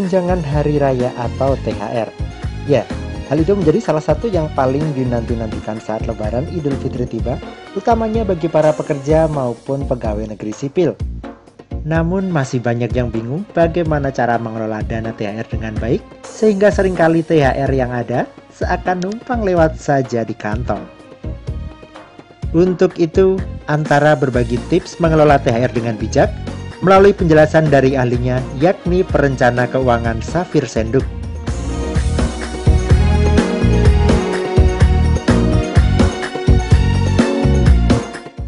tunjangan hari raya atau THR. Ya, hal itu menjadi salah satu yang paling dinanti-nantikan saat Lebaran Idul Fitri tiba, utamanya bagi para pekerja maupun pegawai negeri sipil. Namun masih banyak yang bingung bagaimana cara mengelola dana THR dengan baik, sehingga seringkali THR yang ada seakan numpang lewat saja di kantong. Untuk itu, Antara berbagi tips mengelola THR dengan bijak, melalui penjelasan dari ahlinya, yakni perencana keuangan Safir Senduk.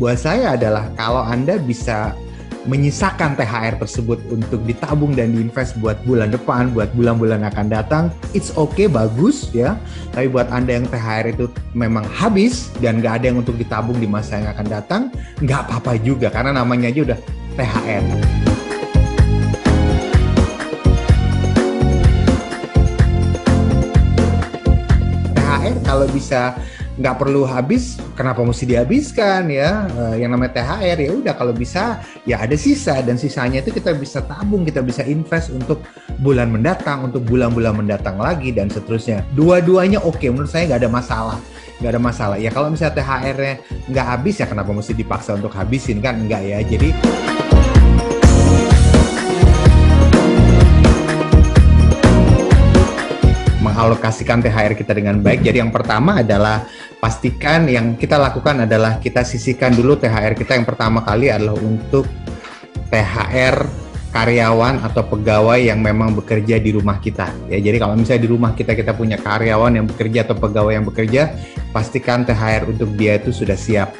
Buat saya adalah kalau Anda bisa menyisakan THR tersebut untuk ditabung dan diinvest buat bulan depan, buat bulan-bulan akan datang, it's okay, bagus ya. Tapi buat Anda yang THR itu memang habis dan nggak ada yang untuk ditabung di masa yang akan datang, nggak apa-apa juga karena namanya aja udah THR. THR kalau bisa nggak perlu habis, kenapa mesti dihabiskan ya? Yang namanya THR ya udah kalau bisa ya ada sisa dan sisanya itu kita bisa tabung, kita bisa invest untuk bulan mendatang, untuk bulan-bulan mendatang lagi dan seterusnya. Dua-duanya oke, menurut saya nggak ada masalah. Nggak ada masalah. Ya kalau misalnya THR-nya nggak habis ya kenapa mesti dipaksa untuk habisin kan? Nggak ya. Jadi mengalokasikan THR kita dengan baik. Jadi yang pertama adalah pastikan yang kita lakukan adalah kita sisihkan dulu THR kita yang pertama kali adalah untuk THR karyawan atau pegawai yang memang bekerja di rumah kita. Ya, jadi kalau misalnya di rumah kita punya karyawan yang bekerja atau pegawai yang bekerja, pastikan THR untuk dia itu sudah siap.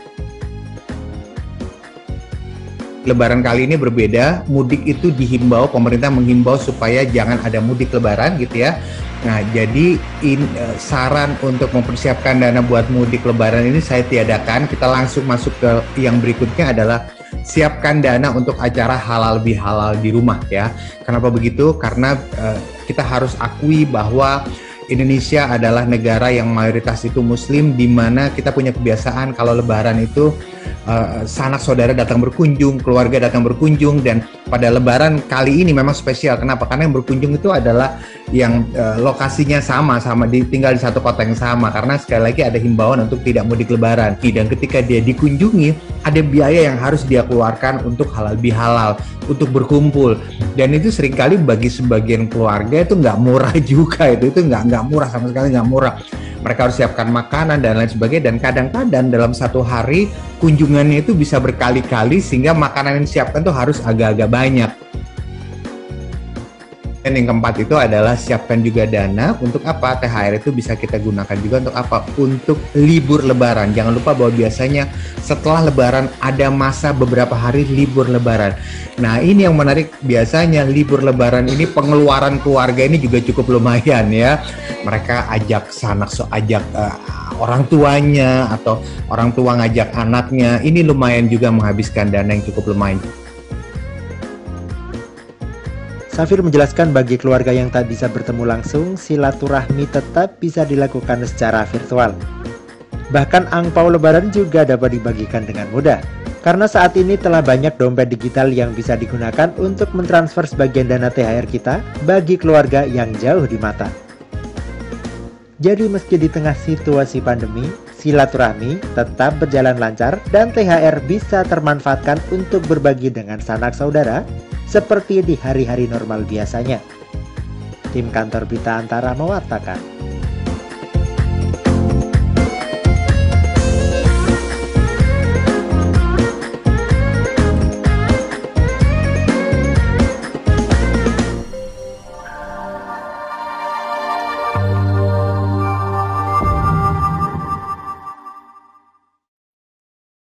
Lebaran kali ini berbeda, mudik itu dihimbau, pemerintah menghimbau supaya jangan ada mudik lebaran gitu ya. Nah, jadi saran untuk mempersiapkan dana buat mudik lebaran ini saya tiadakan. Kita langsung masuk ke yang berikutnya adalah siapkan dana untuk acara halal bihalal di rumah ya. Kenapa begitu? Karena kita harus akui bahwa Indonesia adalah negara yang mayoritas itu muslim, di mana kita punya kebiasaan kalau lebaran itu sanak saudara datang berkunjung, keluarga datang berkunjung, dan pada lebaran kali ini memang spesial. Kenapa? Karena yang berkunjung itu adalah yang lokasinya sama tinggal di satu kota yang sama, karena sekali lagi ada himbauan untuk tidak mudik lebaran. Dan ketika dia dikunjungi, ada biaya yang harus dia keluarkan untuk halal bihalal, untuk berkumpul, dan itu seringkali bagi sebagian keluarga itu nggak murah juga, itu nggak murah, sama sekali nggak murah. Mereka harus siapkan makanan dan lain sebagainya, dan kadang-kadang dalam satu hari kunjungannya itu bisa berkali-kali sehingga makanan yang disiapkan tuh harus agak-agak banyak. Dan yang keempat itu adalah siapkan juga dana untuk apa? THR itu bisa kita gunakan juga untuk apa? Untuk libur lebaran. Jangan lupa bahwa biasanya setelah lebaran ada masa beberapa hari libur lebaran. Nah, ini yang menarik, biasanya libur lebaran ini pengeluaran keluarga ini juga cukup lumayan ya. Mereka ajak orang tuanya atau orang tua ngajak anaknya. Ini lumayan juga menghabiskan dana yang cukup lumayan. Safir menjelaskan bagi keluarga yang tak bisa bertemu langsung, silaturahmi tetap bisa dilakukan secara virtual. Bahkan angpau lebaran juga dapat dibagikan dengan mudah. Karena saat ini telah banyak dompet digital yang bisa digunakan untuk mentransfer sebagian dana THR kita bagi keluarga yang jauh di mata. Jadi meski di tengah situasi pandemi, silaturahmi tetap berjalan lancar dan THR bisa termanfaatkan untuk berbagi dengan sanak saudara seperti di hari-hari normal biasanya. Tim Kantor Berita Antara mewartakan.